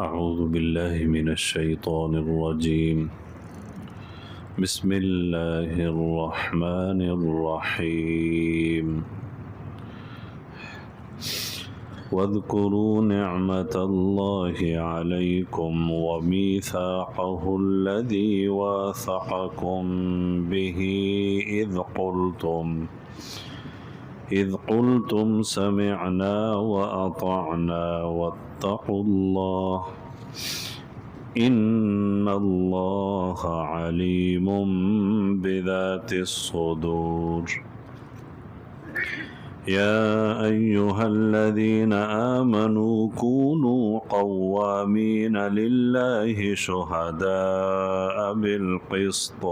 أعوذ بالله من الشيطان الرجيم. بسم الله الرحمن الرحيم. واذكروا نعمة الله عليكم وميثاقه الذي واثقكم به إذ قلتم سمعنا وأطعنا واتقوا الله إن الله عليم بذات الصدور. يا أيها الذين آمنوا كونوا قوامين لله شهداء بالقسط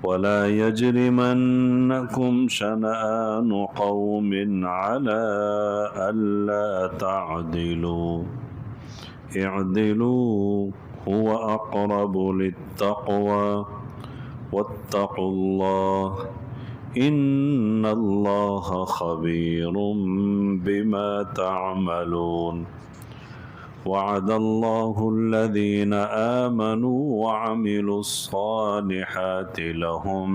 ولا يجرمنكم شنآن قوم على ألا تعدلوا اعدلوا هو أقرب للتقوى واتقوا الله إن الله خبير بما تعملون. وعد الله الذين آمنوا وعملوا الصالحات لهم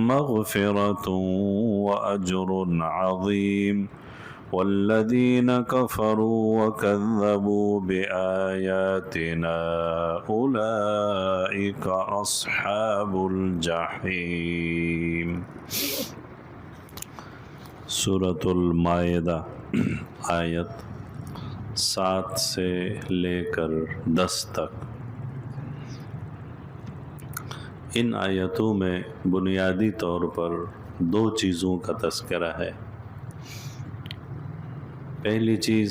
مغفرة وأجر عظيم والذين كفروا وكذبوا بآياتنا أولئك أصحاب الجحيم. سورة المائدہ آیت 7 سے لے کر 10 تک. ان آیتوں میں بنیادی طور پر 2 چیزوں کا تذکرہ ہے. پہلی چیز،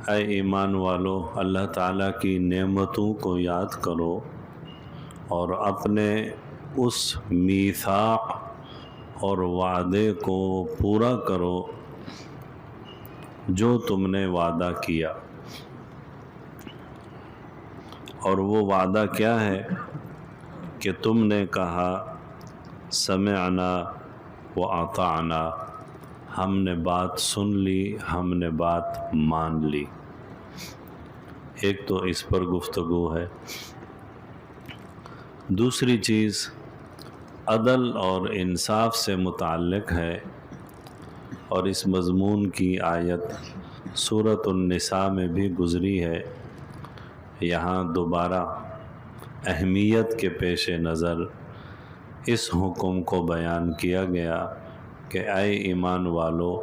اے ایمان والو، اللہ تعالیٰ کی نعمتوں کو یاد کرو اور اپنے اس میثاق اور وعدے کو پورا کرو جو تم نے وعدہ کیا. اور وہ وعدہ کیا ہے کہ تم نے کہا سمعنا واطعنا، ہم نے بات سن لی، ہم نے بات مان لی. ایک تو اس پر گفتگو ہے. دوسری چیز عدل اور انصاف سے متعلق ہے، اور اس مضمون کی آیت سورۃ النساء میں بھی گزری ہے. یہاں دوبارہ اہمیت کے پیش نظر اس حکم کو بیان کیا گیا کہ اے ایمان والو،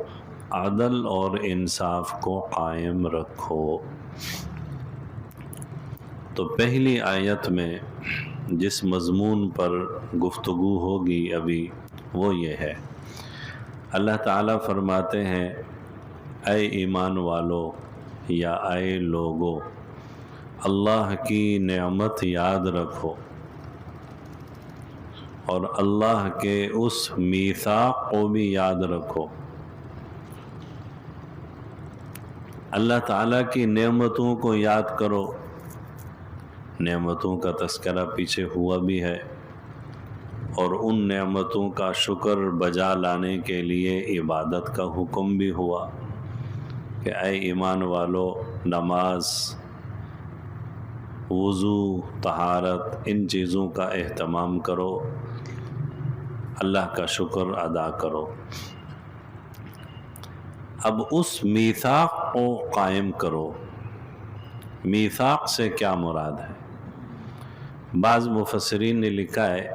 عدل اور انصاف کو قائم رکھو. تو پہلی آیت میں جس مضمون پر گفتگو ہوگی ابھی وہ یہ ہے. اللہ تعالیٰ فرماتے ہیں اے ایمان والو یا اے لوگو، اللہ کی نعمت یاد رکھو اور اللہ کے اس میثاق کو بھی یاد رکھو. اللہ تعالیٰ کی نعمتوں کو یاد کرو. نعمتوں کا تذکرہ پیچھے ہوا بھی ہے، اور ان نعمتوں کا شکر بجا لانے کے لیے عبادت کا حکم بھی ہوا کہ اے ایمان والو، نماز، وضو، طہارت، ان چیزوں کا اہتمام کرو، اللہ کا شکر ادا کرو. اب اس میثاق کو قائم کرو. میثاق سے کیا مراد ہے؟ بعض مفسرین نے لکھا ہے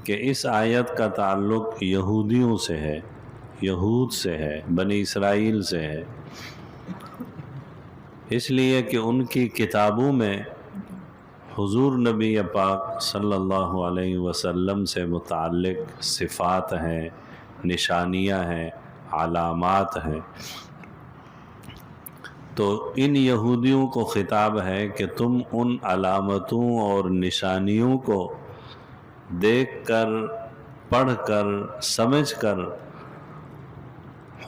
کہ اس آیت کا تعلق یہودیوں سے ہے، یہود سے ہے، بنی اسرائیل سے ہے، اس لیے کہ ان کی کتابوں میں حضور نبی پاک صلی اللہ علیہ وسلم سے متعلق صفات ہیں، نشانیاں ہیں، علامات ہیں. تو ان یہودیوں کو خطاب ہے کہ تم ان علامتوں اور نشانیوں کو دیکھ کر، پڑھ کر، سمجھ کر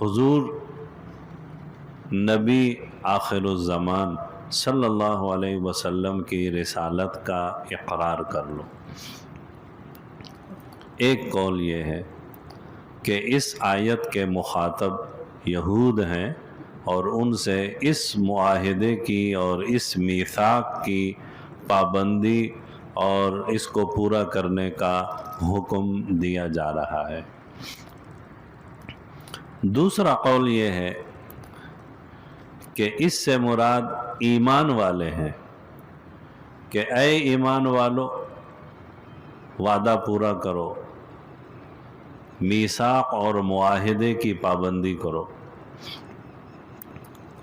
حضور نبی آخر الزمان صلی اللہ علیہ وسلم کی رسالت کا اقرار کر لو. ایک قول یہ ہے. کہ اس آیت کے مخاطب یہود ہیں اور ان سے اس معاہدے کی اور اس میثاق کی پابندی اور اس کو پورا کرنے کا حکم دیا جا رہا ہے۔ دوسرا قول یہ ہے کہ اس سے مراد ایمان والے ہیں کہ اے ایمان والو وعدہ پورا کرو، میثاق اور معاہدے کی پابندی کرو۔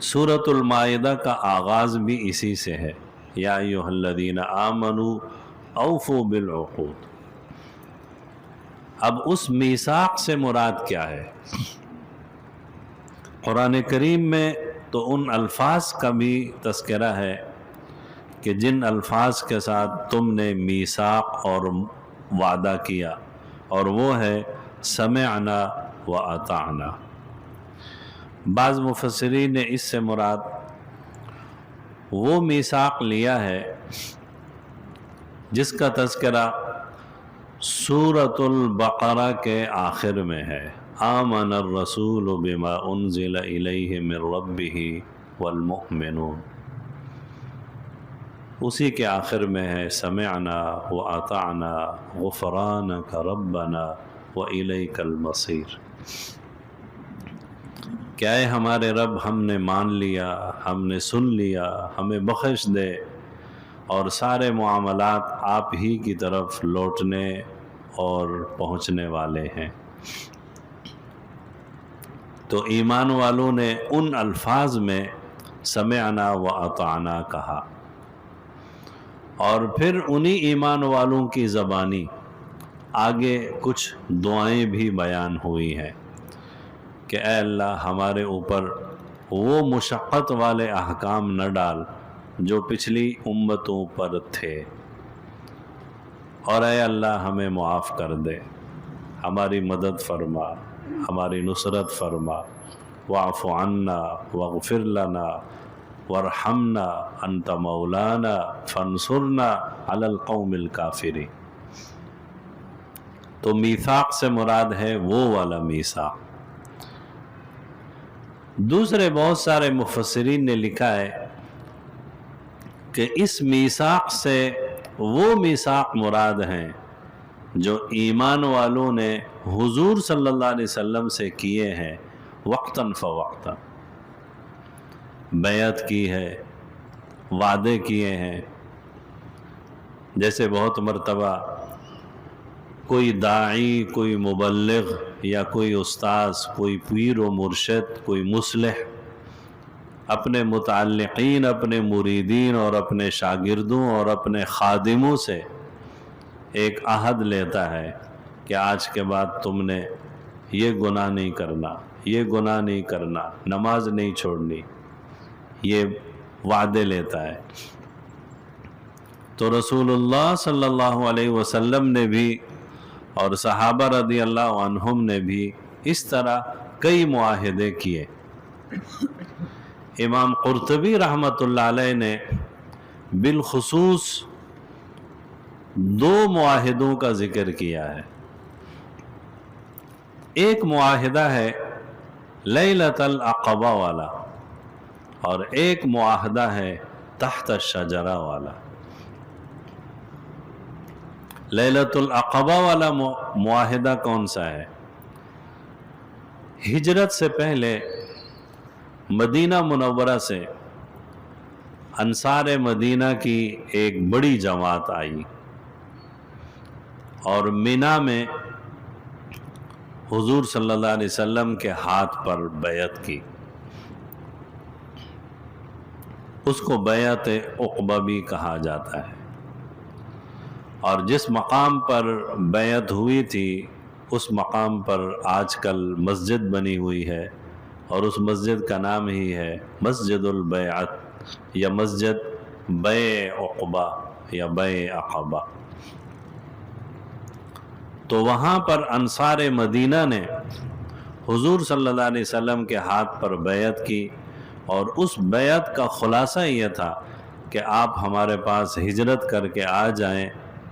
سورۃ المائدہ کا آغاز بھی اسی سے ہے، یا ایھا الذین آمنوا اوفوا بالعقود۔ اب اس میثاق سے مراد کیا ہے؟ قرآن کریم میں تو ان الفاظ کا بھی تذکرہ ہے کہ جن الفاظ کے ساتھ تم نے میثاق اور وعدہ کیا، اور وہ ہے سمعنا و اطعنا۔ بعض مفسرین نے اس سے مراد وہ میثاق لیا ہے جس کا تذکرہ سورۃ البقرہ کے آخر میں ہے، آمن الرسول بما انزل الیہ من ربہ والمؤمنون، اسی کے آخر میں ہے سمعنا و اطعنا غفرانک ربنا و الیک المصیر۔ کیا ہے ہمارے رب، ہم نے مان لیا، ہم نے سن لیا، ہمیں بخش دے، اور سارے معاملات آپ ہی کی طرف لوٹنے اور پہنچنے والے ہیں۔ تو ایمان والوں نے ان الفاظ میں سمعنا و اطعنا کہا، اور پھر انہی ایمان والوں کی زبانی آگے کچھ دعائیں بھی بیان ہوئی ہیں کہ اے اللہ ہمارے اوپر وہ مشقت والے احکام نہ ڈال جو پچھلی امتوں پر تھے، اور اے اللہ ہمیں معاف کر دے، ہماری مدد فرما، ہماری نصرت فرما، واعف عنا واغفر لنا وارحمنا انت مولانا فانصرنا علی القوم الکافرین۔ تو میثاق سے مراد ہے وہ والا میثاق۔ دوسرے بہت سارے مفسرین نے لکھا ہے کہ اس میثاق سے وہ میثاق مراد ہیں جو ایمان والوں نے حضور صلی اللہ علیہ وسلم سے کیے ہیں، وقتاً فوقتاً بیعت کی ہے، وعدے کیے ہیں۔ جیسے بہت مرتبہ کوئی داعی، کوئی مبلغ یا کوئی استاذ، کوئی پیر و مرشد، کوئی مصلح اپنے متعلقین، اپنے مریدین اور اپنے شاگردوں اور اپنے خادموں سے ایک عہد لیتا ہے کہ آج کے بعد تم نے یہ گناہ نہیں کرنا، یہ گناہ نہیں کرنا، نماز نہیں چھوڑنی، یہ وعدے لیتا ہے۔ تو رسول اللہ صلی اللہ علیہ وسلم نے بھی اور صحابہ رضی اللہ عنہم نے بھی اس طرح کئی معاہدے کیے۔ امام قرطبی رحمۃ اللہ علیہ نے بالخصوص دو معاہدوں کا ذکر کیا ہے۔ ایک معاہدہ ہے لیلۃ العقبہ والا، اور ایک معاہدہ ہے تحت الشجرہ والا۔ لیلۃ العقبہ والا معاہدہ کون سا ہے؟ ہجرت سے پہلے مدینہ منورہ سے انصار مدینہ کی ایک بڑی جماعت آئی اور مینا میں حضور صلی اللہ علیہ وسلم کے ہاتھ پر بیعت کی۔ اس کو بیعت عقبہ بھی کہا جاتا ہے، اور جس مقام پر بیعت ہوئی تھی اس مقام پر آج کل مسجد بنی ہوئی ہے، اور اس مسجد کا نام ہی ہے مسجد البیعت یا مسجد بیع عقبہ یا بیع عقبہ۔ تو وہاں پر انصار مدینہ نے حضور صلی اللہ علیہ وسلم کے ہاتھ پر بیعت کی، اور اس بیعت کا خلاصہ یہ تھا کہ آپ ہمارے پاس ہجرت کر کے آ جائیں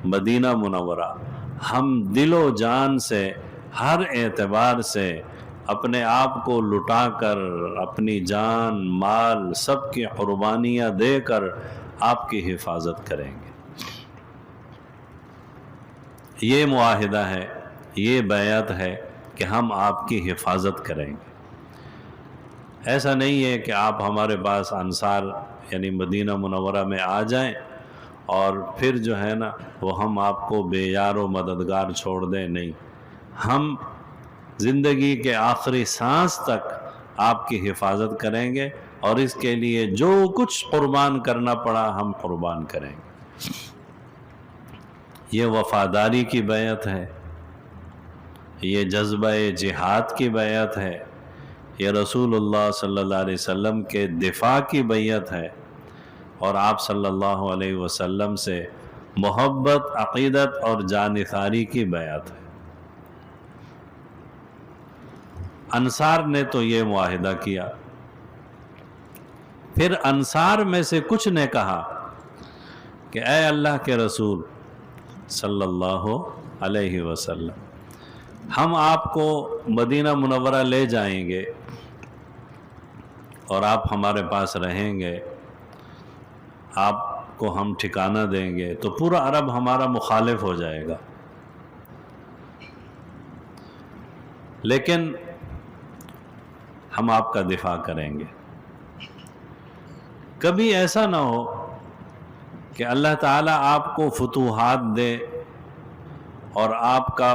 مدینہ منورہ، ہم دل و جان سے ہر اعتبار سے اپنے آپ کو لٹا کر، اپنی جان مال سب کی قربانیاں دے کر آپ کی حفاظت کریں گے۔ یہ معاہدہ ہے، یہ بیعت ہے کہ ہم آپ کی حفاظت کریں گے۔ ایسا نہیں ہے کہ آپ ہمارے پاس انصار یعنی مدینہ منورہ میں آ جائیں اور پھر جو ہے نا وہ ہم آپ کو بے یار و مددگار چھوڑ دیں، نہیں، ہم زندگی کے آخری سانس تک آپ کی حفاظت کریں گے، اور اس کے لیے جو کچھ قربان کرنا پڑا ہم قربان کریں گے۔ یہ وفاداری کی بیعت ہے، یہ جذبہ جہاد کی بیعت ہے، یہ رسول اللہ صلی اللہ علیہ وسلم کے دفاع کی بیعت ہے، اور آپ صلی اللہ علیہ وسلم سے محبت، عقیدت اور جانثاری کی بیعت ہے۔ انصار نے تو یہ معاہدہ کیا، پھر انصار میں سے کچھ نے کہا کہ اے اللہ کے رسول صلی اللہ علیہ وسلم، ہم آپ کو مدینہ منورہ لے جائیں گے اور آپ ہمارے پاس رہیں گے، آپ کو ہم ٹھکانہ دیں گے تو پورا عرب ہمارا مخالف ہو جائے گا، لیکن ہم آپ کا دفاع کریں گے۔ کبھی ایسا نہ ہو کہ اللہ تعالیٰ آپ کو فتوحات دے اور آپ کا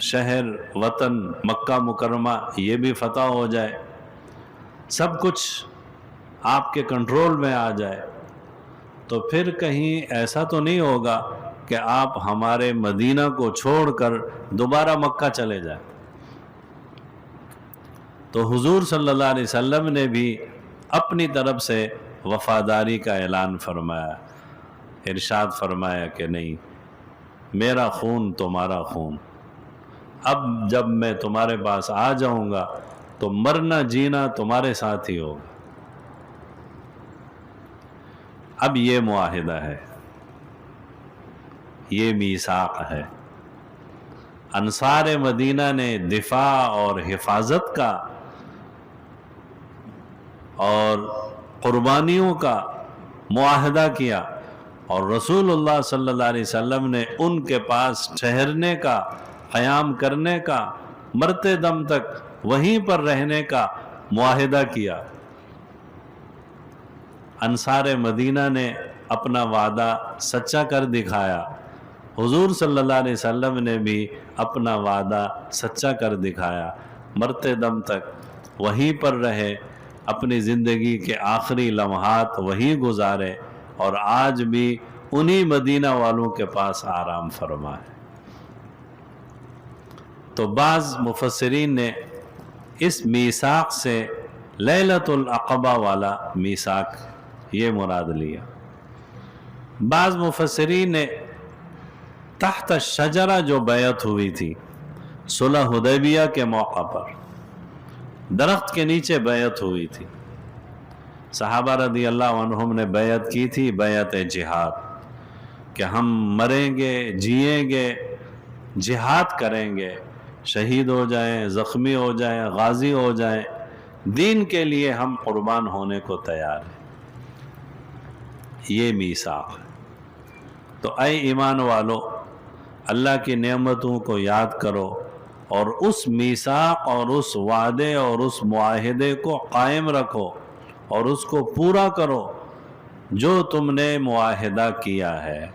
شہر وطن مکہ مکرمہ یہ بھی فتح ہو جائے، سب کچھ آپ کے کنٹرول میں آ جائے، تو پھر کہیں ایسا تو نہیں ہوگا کہ آپ ہمارے مدینہ کو چھوڑ کر دوبارہ مکہ چلے جائیں۔ تو حضور صلی اللہ علیہ وسلم نے بھی اپنی طرف سے وفاداری کا اعلان فرمایا، ارشاد فرمایا کہ نہیں، میرا خون تمہارا خون، اب جب میں تمہارے پاس آ جاؤں گا تو مرنا جینا تمہارے ساتھ ہی ہوگا۔ اب یہ معاہدہ ہے، یہ میثاق ہے۔ انصار مدینہ نے دفاع اور حفاظت کا اور قربانیوں کا معاہدہ کیا، اور رسول اللہ صلی اللہ علیہ وسلم نے ان کے پاس ٹھہرنے کا، قیام کرنے کا، مرتے دم تک وہیں پر رہنے کا معاہدہ کیا۔ انصار مدینہ نے اپنا وعدہ سچا کر دکھایا، حضور صلی اللہ علیہ وسلم نے بھی اپنا وعدہ سچا کر دکھایا، مرتے دم تک وہیں پر رہے، اپنی زندگی کے آخری لمحات وہیں گزارے، اور آج بھی انہی مدینہ والوں کے پاس آرام فرما ہے۔ تو بعض مفسرین نے اس میثاق سے لیلۃ العقبہ والا میثاق یہ مراد لیا، بعض مفسرین نے تحت الشجرہ جو بیعت ہوئی تھی صلح حدیبیہ کے موقع پر، درخت کے نیچے بیعت ہوئی تھی، صحابہ رضی اللہ عنہم نے بیعت کی تھی، بیعت جہاد، کہ ہم مریں گے، جیئیں گے، جہاد کریں گے، شہید ہو جائیں، زخمی ہو جائیں، غازی ہو جائیں، دین کے لیے ہم قربان ہونے کو تیار ہیں۔ یہ میثاق ہے۔ تو اے ایمان والو، اللہ کی نعمتوں کو یاد کرو اور اس میثاق اور اس وعدے اور اس معاہدے کو قائم رکھو اور اس کو پورا کرو جو تم نے معاہدہ کیا ہے۔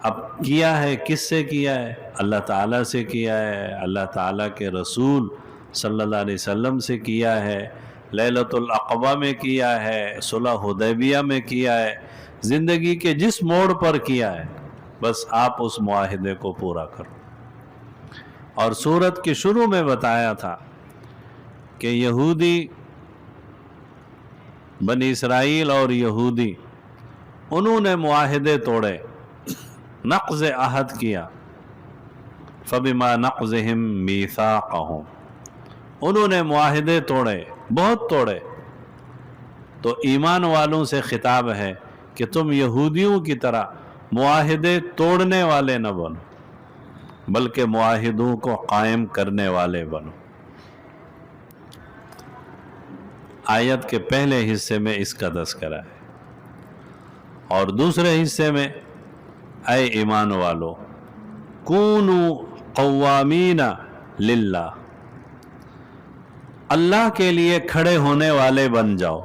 اب کیا ہے کس سے کیا ہے؟ اللہ تعالیٰ سے کیا ہے، اللہ تعالیٰ کے رسول صلی اللہ علیہ وسلم سے کیا ہے، لیلۃ العقبہ میں کیا ہے، صلح حدیبیہ میں کیا ہے، زندگی کے جس موڑ پر کیا ہے، بس آپ اس معاہدے کو پورا کرو۔ اور سورت کے شروع میں بتایا تھا کہ یہودی، بنی اسرائیل اور یہودی، انہوں نے معاہدے توڑے، نقض عہد کیا، فَبِمَا نَقْضِهِمْ مِيثَاقَهُمْ، انہوں نے معاہدے توڑے، بہت توڑے۔ تو ایمان والوں سے خطاب ہے کہ تم یہودیوں کی طرح معاہدے توڑنے والے نہ بنو، بلکہ معاہدوں کو قائم کرنے والے بنو۔ آیت کے پہلے حصے میں اس کا تذکرہ ہے، اور دوسرے حصے میں اے ایمان والو کونوا قوامین للہ، اللہ کے لیے کھڑے ہونے والے بن جاؤ،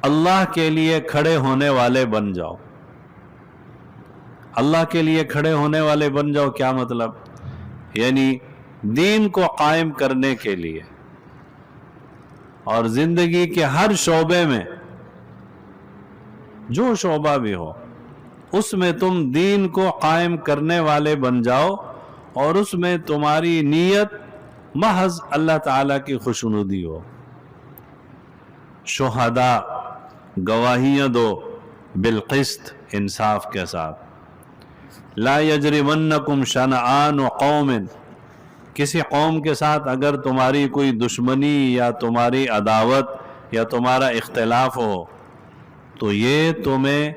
اللہ کے لیے کھڑے ہونے والے بن جاؤ۔ اللہ کے لیے کھڑے ہونے والے بن جاؤ کیا مطلب؟ یعنی دین کو قائم کرنے کے لیے، اور زندگی کے ہر شعبے میں، جو شعبہ بھی ہو اس میں تم دین کو قائم کرنے والے بن جاؤ، اور اس میں تمہاری نیت محض اللہ تعالیٰ کی خوشنودی ہو۔ شہداء، گواہیاں دو بالقسط، انصاف کے ساتھ۔ لا یجرمنکم شنآن قوم، کسی قوم کے ساتھ اگر تمہاری کوئی دشمنی یا تمہاری عداوت یا تمہارا اختلاف ہو تو یہ تمہیں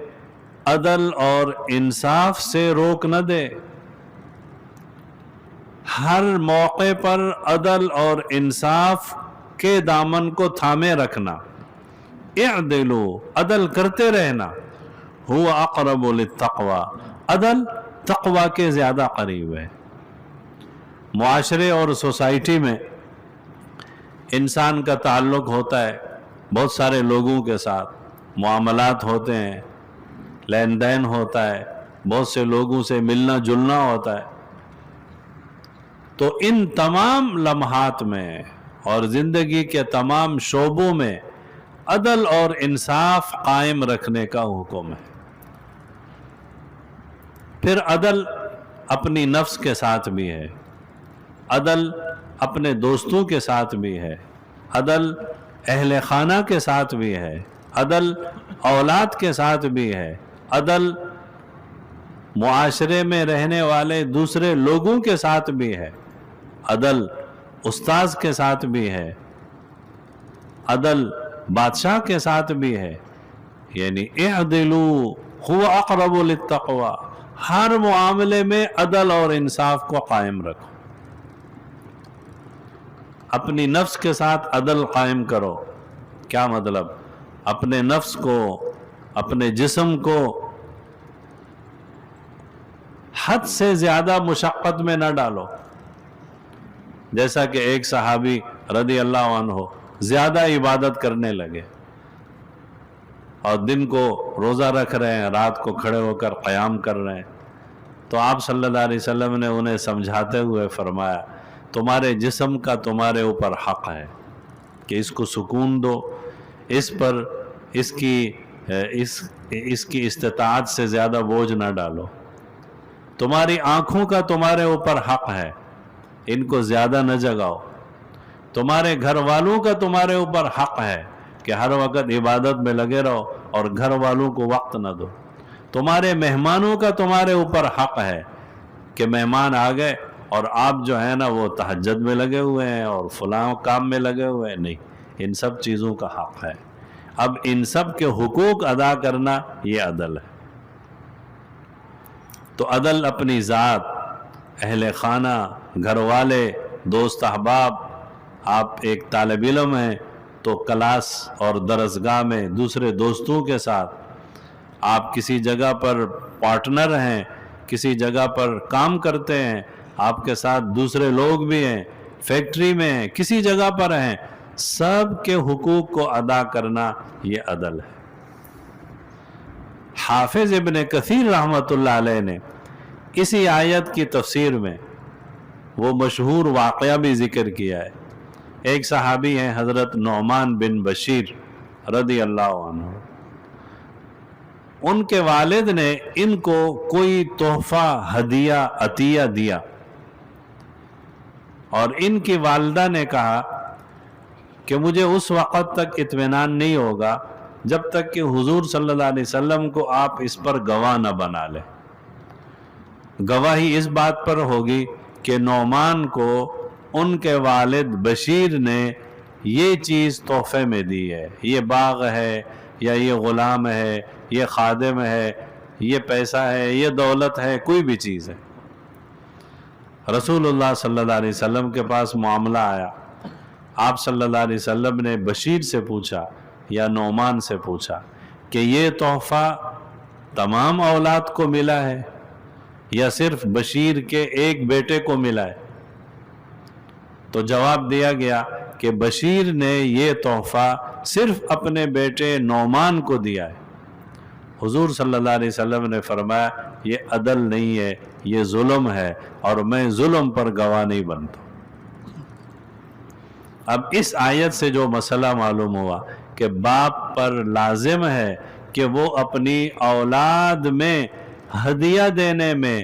عدل اور انصاف سے روک نہ دے۔ ہر موقع پر عدل اور انصاف کے دامن کو تھامے رکھنا۔ اعدلوا، عدل کرتے رہنا۔ هو اقرب للتقوی، عدل تقوی کے زیادہ قریب ہے۔ معاشرے اور سوسائٹی میں انسان کا تعلق ہوتا ہے بہت سارے لوگوں کے ساتھ، معاملات ہوتے ہیں، لین دین ہوتا ہے، بہت سے لوگوں سے ملنا جلنا ہوتا ہے۔ تو ان تمام لمحات میں اور زندگی کے تمام شعبوں میں عدل اور انصاف قائم رکھنے کا حکم ہے۔ پھر عدل اپنی نفس کے ساتھ بھی ہے، عدل اپنے دوستوں کے ساتھ بھی ہے، عدل اہل خانہ کے ساتھ بھی ہے، عدل اولاد کے ساتھ بھی ہے، عدل معاشرے میں رہنے والے دوسرے لوگوں کے ساتھ بھی ہے، عدل استاذ کے ساتھ بھی ہے، عدل بادشاہ کے ساتھ بھی ہے۔ یعنی اعدلوا هو اقرب للتقوی، ہر معاملے میں عدل اور انصاف کو قائم رکھو۔ اپنی نفس کے ساتھ عدل قائم کرو، کیا مطلب؟ اپنے نفس کو، اپنے جسم کو حد سے زیادہ مشقت میں نہ ڈالو۔ جیسا کہ ایک صحابی رضی اللہ عنہ زیادہ عبادت کرنے لگے، اور دن کو روزہ رکھ رہے ہیں، رات کو کھڑے ہو کر قیام کر رہے ہیں، تو آپ صلی اللہ علیہ وسلم نے انہیں سمجھاتے ہوئے فرمایا تمہارے جسم کا تمہارے اوپر حق ہے کہ اس کو سکون دو، اس پر اس کی استطاعت سے زیادہ بوجھ نہ ڈالو۔ تمہاری آنکھوں کا تمہارے اوپر حق ہے، ان کو زیادہ نہ جگاؤ۔ تمہارے گھر والوں کا تمہارے اوپر حق ہے کہ ہر وقت عبادت میں لگے رہو اور گھر والوں کو وقت نہ دو۔ تمہارے مہمانوں کا تمہارے اوپر حق ہے کہ مہمان آ گئے اور آپ جو ہے نا وہ تہجد میں لگے ہوئے ہیں اور فلاں کام میں لگے ہوئے ہیں، نہیں، ان سب چیزوں کا حق ہے۔ اب ان سب کے حقوق ادا کرنا یہ عدل ہے۔ تو عدل اپنی ذات، اہل خانہ، گھر والے، دوست احباب، آپ ایک طالب علم ہیں تو کلاس اور درسگاہ میں دوسرے دوستوں کے ساتھ، آپ کسی جگہ پر پارٹنر ہیں، کسی جگہ پر کام کرتے ہیں، آپ کے ساتھ دوسرے لوگ بھی ہیں، فیکٹری میں ہیں، کسی جگہ پر ہیں، سب کے حقوق کو ادا کرنا یہ عدل ہے۔ حافظ ابن کثیر رحمۃ اللہ علیہ نے اسی آیت کی تفسیر میں وہ مشہور واقعہ بھی ذکر کیا ہے۔ ایک صحابی ہیں حضرت نعمان بن بشیر رضی اللہ عنہ، ان کے والد نے ان کو کوئی تحفہ، ہدیہ، عطیہ دیا، اور ان کی والدہ نے کہا کہ مجھے اس وقت تک اطمینان نہیں ہوگا جب تک کہ حضور صلی اللہ علیہ وسلم کو آپ اس پر گواہ نہ بنا لیں۔ گواہی اس بات پر ہوگی کہ نعمان کو ان کے والد بشیر نے یہ چیز تحفے میں دی ہے، یہ باغ ہے یا یہ غلام ہے، یہ خادم ہے یہ پیسہ ہے، یہ دولت ہے، کوئی بھی چیز ہے۔ رسول اللہ صلی اللہ علیہ وسلم کے پاس معاملہ آیا، آپ صلی اللہ علیہ وسلم نے بشیر سے پوچھا یا نعمان سے پوچھا کہ یہ تحفہ تمام اولاد کو ملا ہے یا صرف بشیر کے ایک بیٹے کو ملا ہے؟ تو جواب دیا گیا کہ بشیر نے یہ تحفہ صرف اپنے بیٹے نعمان کو دیا ہے۔ حضور صلی اللہ علیہ وسلم نے فرمایا یہ عدل نہیں ہے، یہ ظلم ہے، اور میں ظلم پر گواہ نہیں بنتا۔ اب اس آیت سے جو مسئلہ معلوم ہوا کہ باپ پر لازم ہے کہ وہ اپنی اولاد میں ہدیہ دینے میں،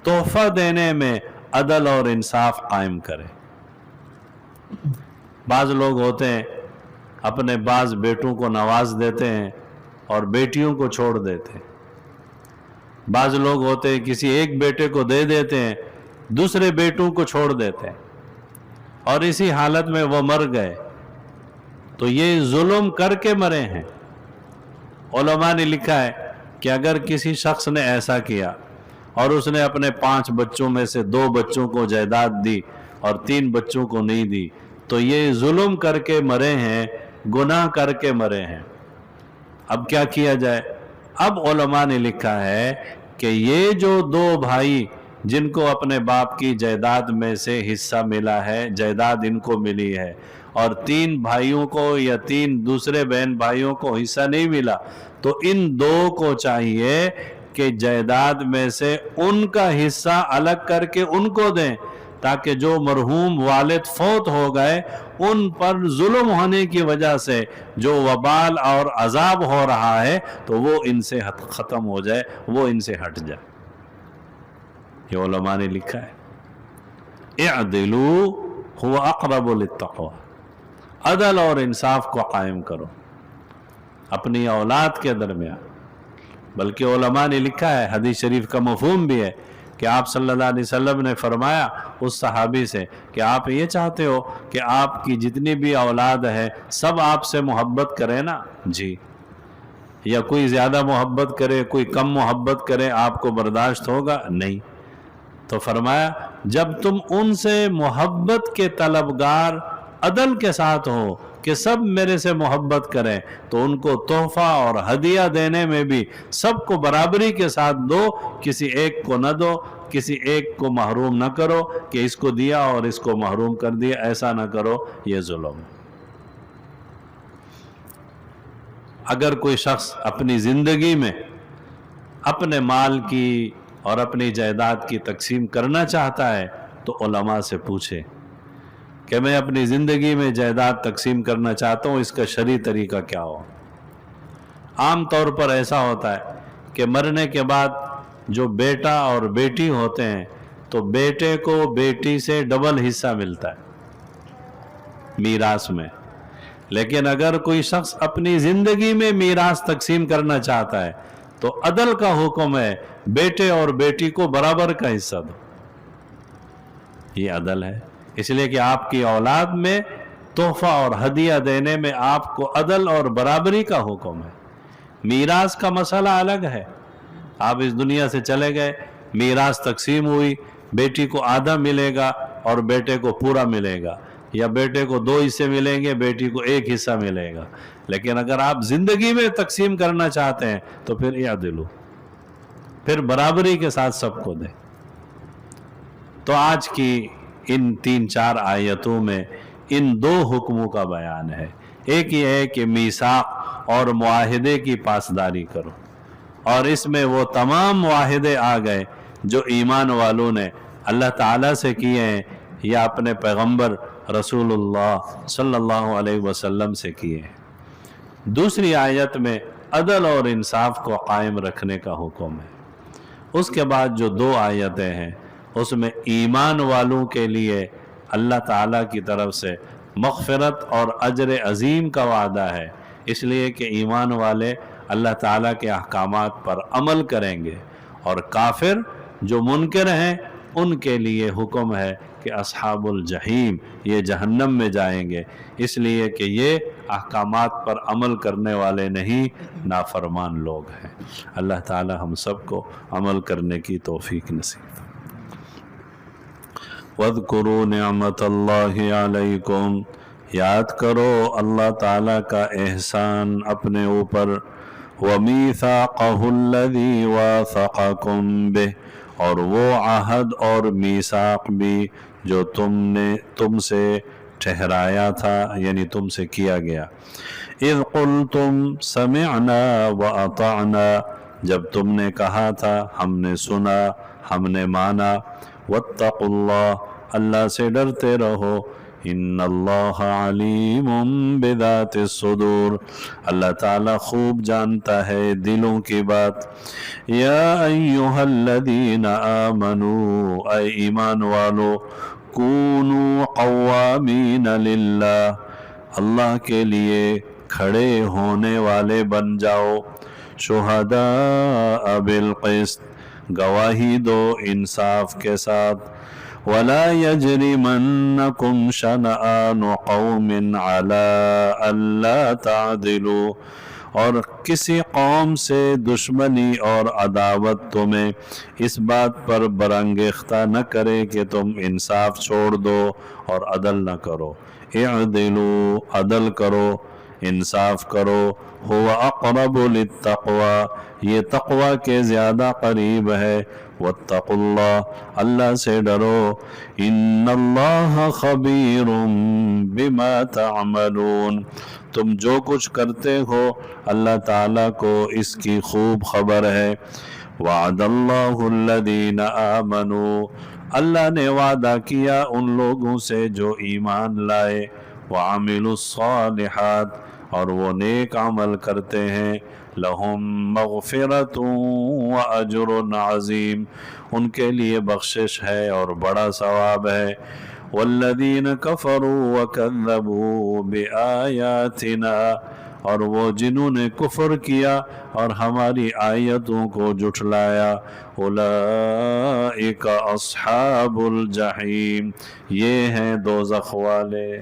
تحفہ دینے میں عدل اور انصاف قائم کرے۔ بعض لوگ ہوتے ہیں اپنے بعض بیٹوں کو نواز دیتے ہیں اور بیٹیوں کو چھوڑ دیتے ہیں۔ بعض لوگ ہوتے ہیں کسی ایک بیٹے کو دے دیتے ہیں، دوسرے بیٹوں کو چھوڑ دیتے ہیں، اور اسی حالت میں وہ مر گئے، تو یہ ظلم کر کے مرے ہیں۔ علماء نے لکھا ہے کہ اگر کسی شخص نے ایسا کیا اور اس نے اپنے 5 بچوں میں سے 2 بچوں کو جائیداد دی اور 3 بچوں کو نہیں دی، تو یہ ظلم کر کے مرے ہیں، گناہ کر کے مرے ہیں۔ اب کیا کیا جائے؟ اب علماء نے لکھا ہے کہ یہ جو 2 بھائی جن کو اپنے باپ کی جائیداد میں سے حصہ ملا ہے، جائیداد ان کو ملی ہے، اور 3 بھائیوں کو یا 3 دوسرے بہن بھائیوں کو حصہ نہیں ملا، تو ان 2 کو چاہیے کہ جائیداد میں سے ان کا حصہ الگ کر کے ان کو دیں، تاکہ جو مرحوم والد فوت ہو گئے ان پر ظلم ہونے کی وجہ سے جو وبال اور عذاب ہو رہا ہے تو وہ ان سے ختم ہو جائے، وہ ان سے ہٹ جائے۔ یہ علماء نے لکھا ہے اعدلوا هو اقرب للتقوى، عدل اور انصاف کو قائم کرو اپنی اولاد کے درمیان۔ بلکہ علماء نے لکھا ہے، حدیث شریف کا مفہوم بھی ہے کہ آپ صلی اللہ علیہ وسلم نے فرمایا اس صحابی سے کہ آپ یہ چاہتے ہو کہ آپ کی جتنی بھی اولاد ہے سب آپ سے محبت کرے نا؟ جی۔ یا کوئی زیادہ محبت کرے، کوئی کم محبت کرے، آپ کو برداشت ہوگا؟ نہیں۔ تو فرمایا جب تم ان سے محبت کے طلبگار عدل کے ساتھ ہو کہ سب میرے سے محبت کریں، تو ان کو تحفہ اور ہدیہ دینے میں بھی سب کو برابری کے ساتھ دو، کسی ایک کو نہ دو، کسی ایک کو محروم نہ کرو کہ اس کو دیا اور اس کو محروم کر دیا، ایسا نہ کرو، یہ ظلم۔ اگر کوئی شخص اپنی زندگی میں اپنے مال کی اور اپنی جائیداد کی تقسیم کرنا چاہتا ہے تو علماء سے پوچھے کہ میں اپنی زندگی میں جائیداد تقسیم کرنا چاہتا ہوں، اس کا شرعی طریقہ کیا ہو؟ عام طور پر ایسا ہوتا ہے کہ مرنے کے بعد جو بیٹا اور بیٹی ہوتے ہیں تو بیٹے کو بیٹی سے ڈبل حصہ ملتا ہے میراث میں، لیکن اگر کوئی شخص اپنی زندگی میں میراث تقسیم کرنا چاہتا ہے تو عدل کا حکم ہے بیٹے اور بیٹی کو برابر کا حصہ دو۔ یہ عدل ہے، اس لیے کہ آپ کی اولاد میں تحفہ اور ہدیہ دینے میں آپ کو عدل اور برابری کا حکم ہے۔ میراث کا مسئلہ الگ ہے، آپ اس دنیا سے چلے گئے، میراث تقسیم ہوئی، بیٹی کو آدھا ملے گا اور بیٹے کو پورا ملے گا، یا بیٹے کو 2 حصے ملیں گے، بیٹی کو 1 حصہ ملے گا۔ لیکن اگر آپ زندگی میں تقسیم کرنا چاہتے ہیں تو پھر اعدلوا، پھر برابری کے ساتھ سب کو دیں۔ تو آج کی ان 3-4 آیتوں میں ان 2 حکموں کا بیان ہے۔ ایک یہ ہے کہ میثاق اور معاہدے کی پاسداری کرو، اور اس میں وہ تمام معاہدے آ گئے جو ایمان والوں نے اللہ تعالیٰ سے کیے ہیں یا اپنے پیغمبر رسول اللہ صلی اللہ علیہ وسلم سے کیے ہیں۔ دوسری آیت میں عدل اور انصاف کو قائم رکھنے کا حکم ہے۔ اس کے بعد جو 2 آیتیں ہیں اس میں ایمان والوں کے لیے اللہ تعالیٰ کی طرف سے مغفرت اور اجر عظیم کا وعدہ ہے، اس لیے کہ ایمان والے اللہ تعالیٰ کے احکامات پر عمل کریں گے، اور کافر جو منکر ہیں ان کے لیے حکم ہے کہ اصحاب الجحیم، یہ جہنم میں جائیں گے، اس لیے کہ یہ احکامات پر عمل کرنے والے نہیں، نافرمان لوگ ہیں۔ اللہ تعالی ہم سب کو عمل کرنے کی توفیق نصیب۔ وَاذْكُرُوا نِعْمَةَ اللَّهِ عَلَيْكُمْ، یاد کرو اللہ تعالیٰ کا احسان اپنے اوپر، وَمِيثَاقَهُ الَّذِي وَاثَقَكُمْ بِهِ، اور وہ عہد اور میثاق بھی جو تم سے ٹھہرایا تھا، یعنی تم سے کیا گیا۔ اِذْ قُلْتُمْ سَمِعْنَا وَأَطَعْنَا، جب تم نے کہا تھا ہم نے سنا، ہم نے مانا۔ وَاتَّقُوا اللَّهَ، اللہ سے ڈرتے رہو۔ ان اللہ علیم بذات الصدور، اللہ تعالیٰ خوب جانتا ہے دلوں کی بات۔ یا ایہا الذین آمنوا، اے ایمان والو، کونوا قوامین للہ، اللہ کے لیے کھڑے ہونے والے بن جاؤ۔ شہداء بالقسط، گواہی دو انصاف کے ساتھ۔ وَلَا يَجْرِمَنَّكُمْ شَنَآنُ قَوْمٍ عَلَىٰ أَلَّا تَعْدِلُوا، اور کسی قوم سے دشمنی اور عداوت تمہیں اس بات پر برانگیختہ نہ کرے کہ تم انصاف چھوڑ دو اور عدل نہ کرو۔ اعدلوا، عدل کرو، انصاف کرو۔ هو اقرب للتقوی، یہ تقوی کے زیادہ قریب ہے۔ واتقوا اللہ، اللہ سے ڈرو۔ ان اللہ خبیر بما تعملون، تم جو کچھ کرتے ہو اللہ تعالیٰ کو اس کی خوب خبر ہے۔ وعد اللہ الذین آمنوا، اللہ نے وعدہ کیا ان لوگوں سے جو ایمان لائے۔ وعملوا الصالحات، اور وہ نیک عمل کرتے ہیں۔ لہم مغفرۃ واجر عظیم، ان کے لیے بخشش ہے اور بڑا ثواب ہے۔ والذین کفروا وکذبوا بآیاتنا، اور وہ جنہوں نے کفر کیا اور ہماری آیتوں کو جھٹلایا۔ اولئک اصحاب الجحیم، یہ ہیں دوزخ والے۔